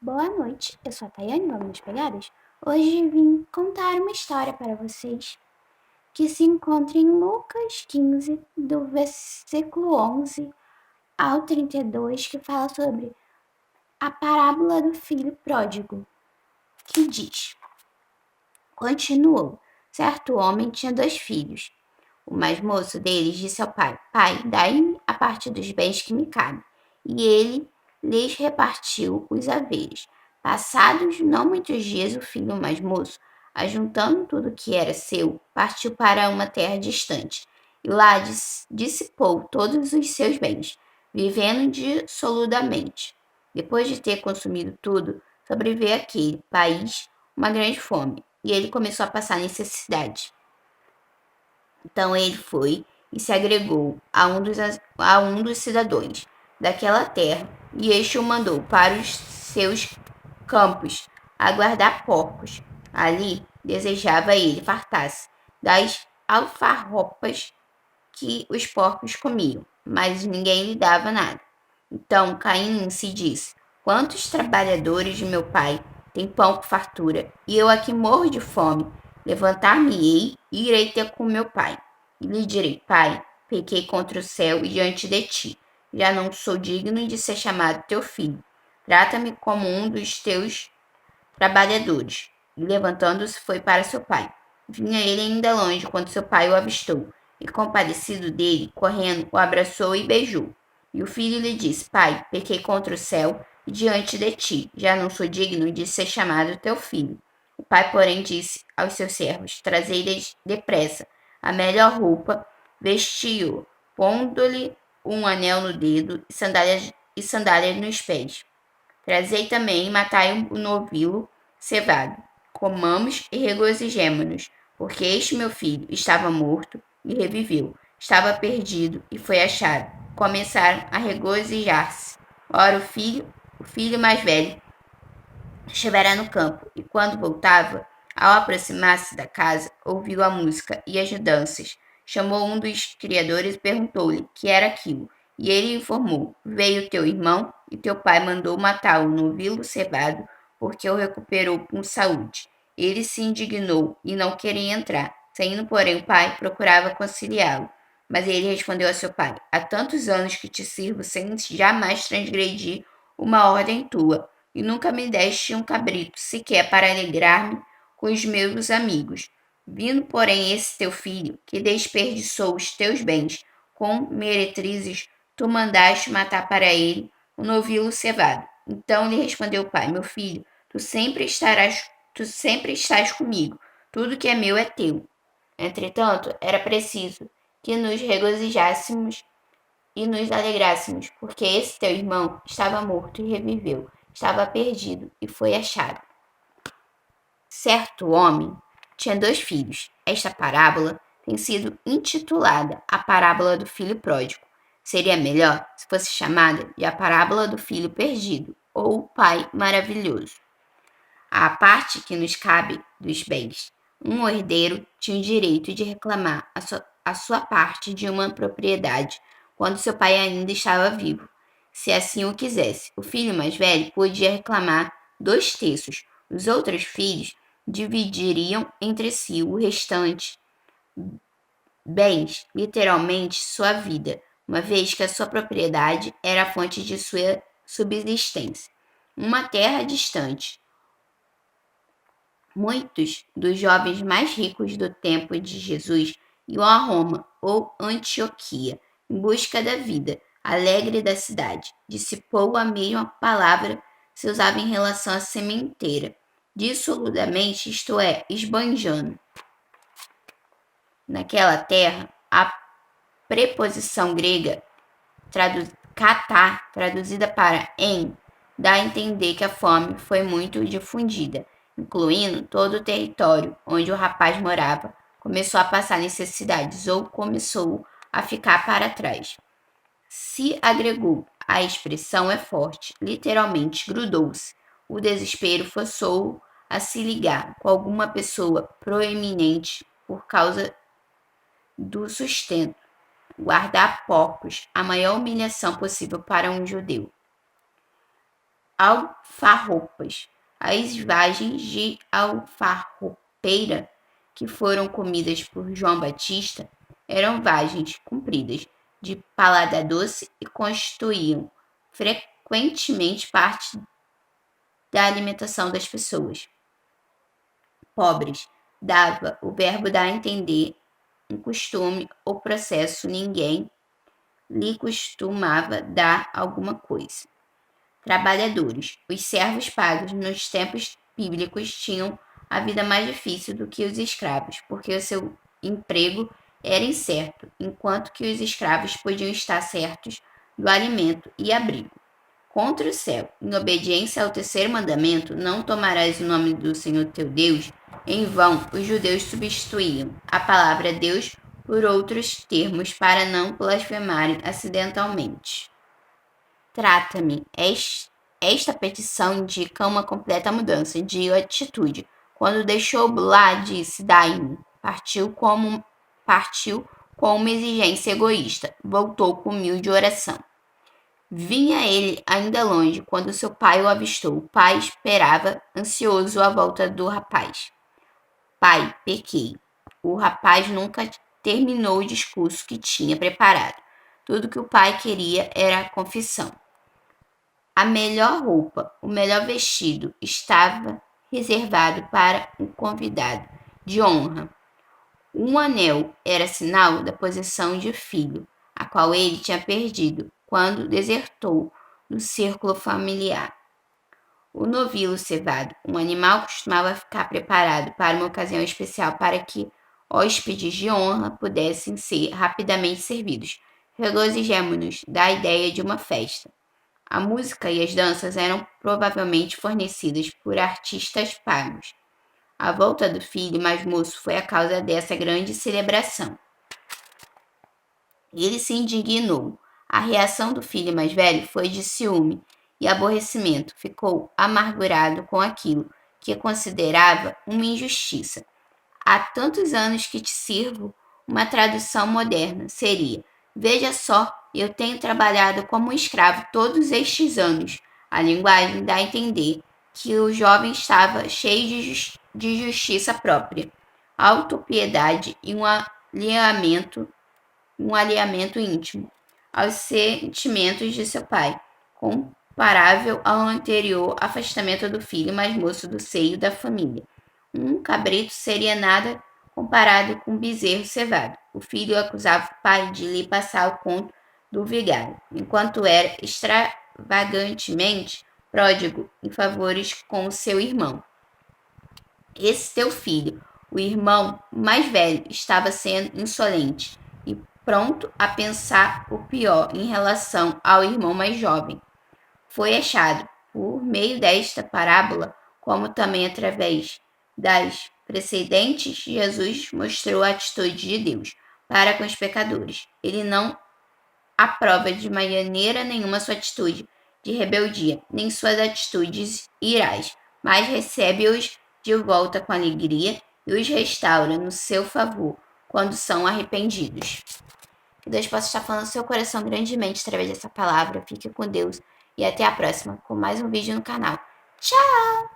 Boa noite, eu sou a Tayane, vamos nas pegadas? Hoje vim contar uma história para vocês que se encontra em Lucas 15, do versículo 11 ao 32, que fala sobre a parábola do filho pródigo, que diz: Continuou, certo homem tinha 2 filhos. O mais moço deles disse ao pai: Pai, dai-me a parte dos bens que me cabe. E ele lhes repartiu os haveres. Passados não muitos dias, o filho mais moço, ajuntando tudo que era seu, partiu para uma terra distante. E lá dissipou todos os seus bens, vivendo dissolutamente. Depois de ter consumido tudo, sobreveio àquele país uma grande fome, e ele começou a passar necessidade. Então ele foi e se agregou a um dos cidadãos daquela terra, e este o mandou para os seus campos a guardar porcos. Ali desejava ele fartar-se das alfarropas que os porcos comiam, mas ninguém lhe dava nada. Então Caim em si disse: Quantos trabalhadores de meu pai têm pão com fartura, e eu aqui morro de fome? Levantar-me-ei e irei ter com meu pai. E lhe direi: Pai, pequei contra o céu e diante de ti. Já não sou digno de ser chamado teu filho. Trata-me como um dos teus trabalhadores. E levantando-se foi para seu pai. Vinha ele ainda longe quando seu pai o avistou, e compadecido dele, correndo, o abraçou e beijou. E o filho lhe disse: Pai, pequei contra o céu e diante de ti, já não sou digno de ser chamado teu filho. O pai, porém, disse aos seus servos: Trazei-lhes depressa a melhor roupa, vestiu-o, pondo-lhe um anel no dedo e sandálias nos pés. Trazei também e matai um novilho cevado. Comamos e regozijemo-nos, porque este meu filho estava morto e reviveu, estava perdido e foi achado. Começaram a regozijar-se. Ora, o filho mais velho, estivera no campo, e quando voltava, ao aproximar-se da casa, ouviu a música e as danças. Chamou um dos criadores e perguntou-lhe que era aquilo. E ele informou: Veio teu irmão, e teu pai mandou matá-lo no novilho cevado, porque o recuperou com saúde. Ele se indignou e não queria entrar. Saindo, porém, o pai procurava conciliá-lo. Mas ele respondeu a seu pai: Há tantos anos que te sirvo sem jamais transgredir uma ordem tua, e nunca me deste um cabrito, sequer para alegrar-me com os meus amigos. Vindo, porém, esse teu filho, que desperdiçou os teus bens com meretrizes, tu mandaste matar para ele um novilho cevado. Então lhe respondeu o pai: Meu filho, tu sempre estás comigo, tudo que é meu é teu. Entretanto, era preciso que nos regozijássemos e nos alegrássemos, porque esse teu irmão estava morto e reviveu, estava perdido e foi achado. Certo homem tinha 2 filhos. Esta parábola tem sido intitulada a parábola do filho pródigo. Seria melhor se fosse chamada de a parábola do filho perdido ou o pai maravilhoso. A parte que nos cabe dos bens. Um herdeiro tinha o direito de reclamar a sua parte de uma propriedade quando seu pai ainda estava vivo, se assim o quisesse. O filho mais velho podia reclamar 2 terços. Os outros filhos dividiriam entre si o restante bens, literalmente sua vida, uma vez que a sua propriedade era a fonte de sua subsistência. Uma terra distante. Muitos dos jovens mais ricos do tempo de Jesus iam a Roma ou Antioquia em busca da vida alegre da cidade. Dissipou a mesma palavra se usava em relação à sementeira, dissolutamente, isto é, esbanjando. Naquela terra, a preposição grega katar, traduzida para em, dá a entender que a fome foi muito difundida, incluindo todo o território onde o rapaz morava, começou a passar necessidades ou começou a ficar para trás. Se agregou, a expressão é forte, literalmente grudou-se. O desespero forçou-o a se ligar com alguma pessoa proeminente por causa do sustento. Guardar porcos, a maior humilhação possível para um judeu. alfarropas. As vagens de alfarropeira que foram comidas por João Batista eram vagens compridas, de paladar doce e constituíam frequentemente parte da alimentação das pessoas pobres. Dava, o verbo dar a entender, um costume ou processo, ninguém lhe costumava dar alguma coisa. Trabalhadores. Os servos pagos nos tempos bíblicos tinham a vida mais difícil do que os escravos, porque o seu emprego era incerto, enquanto que os escravos podiam estar certos do alimento e abrigo. Contra o céu, em obediência ao terceiro mandamento, não tomarás o nome do Senhor teu Deus em vão. Os judeus substituíam a palavra Deus por outros termos para não blasfemarem acidentalmente. Trata-me. Esta petição indica uma completa mudança de atitude. Quando deixou lá, disse: dai-me. Partiu com uma exigência egoísta. Voltou com humilde oração. Vinha ele ainda longe quando seu pai o avistou. O pai esperava, ansioso, a volta do rapaz. Pai, pequei. O rapaz nunca terminou o discurso que tinha preparado. Tudo que o pai queria era a confissão. A melhor roupa, o melhor vestido estava reservado para um convidado de honra. Um anel era sinal da posição de filho, a qual ele tinha perdido quando desertou do círculo familiar. O novilo cevado, um animal, costumava ficar preparado para uma ocasião especial para que hóspedes de honra pudessem ser rapidamente servidos. Regozijemo-nos da ideia de uma festa. A música e as danças eram provavelmente fornecidas por artistas pagos. A volta do filho mais moço foi a causa dessa grande celebração. Ele se indignou. A reação do filho mais velho foi de ciúme e aborrecimento. Ficou amargurado com aquilo que considerava uma injustiça. Há tantos anos que te sirvo, uma tradução moderna seria: veja só, eu tenho trabalhado como um escravo todos estes anos. A linguagem dá a entender que o jovem estava cheio de justiça própria, autopiedade e um alinhamento íntimo aos sentimentos de seu pai, comparável ao anterior afastamento do filho mais moço do seio da família. Um cabrito seria nada comparado com um bezerro cevado. O filho acusava o pai de lhe passar o conto do vigário, enquanto era extravagantemente pródigo em favores com o seu irmão. Esse teu filho, o irmão mais velho, estava sendo insolente e pronto a pensar o pior em relação ao irmão mais jovem. Foi achado, por meio desta parábola, como também através das precedentes, Jesus mostrou a atitude de Deus para com os pecadores. Ele não aprova de maneira nenhuma sua atitude de rebeldia, nem suas atitudes irás, mas recebe-os de volta com alegria e os restaura no seu favor quando são arrependidos. Que Deus possa estar falando no seu coração grandemente através dessa palavra. Fique com Deus e até a próxima com mais um vídeo no canal. Tchau!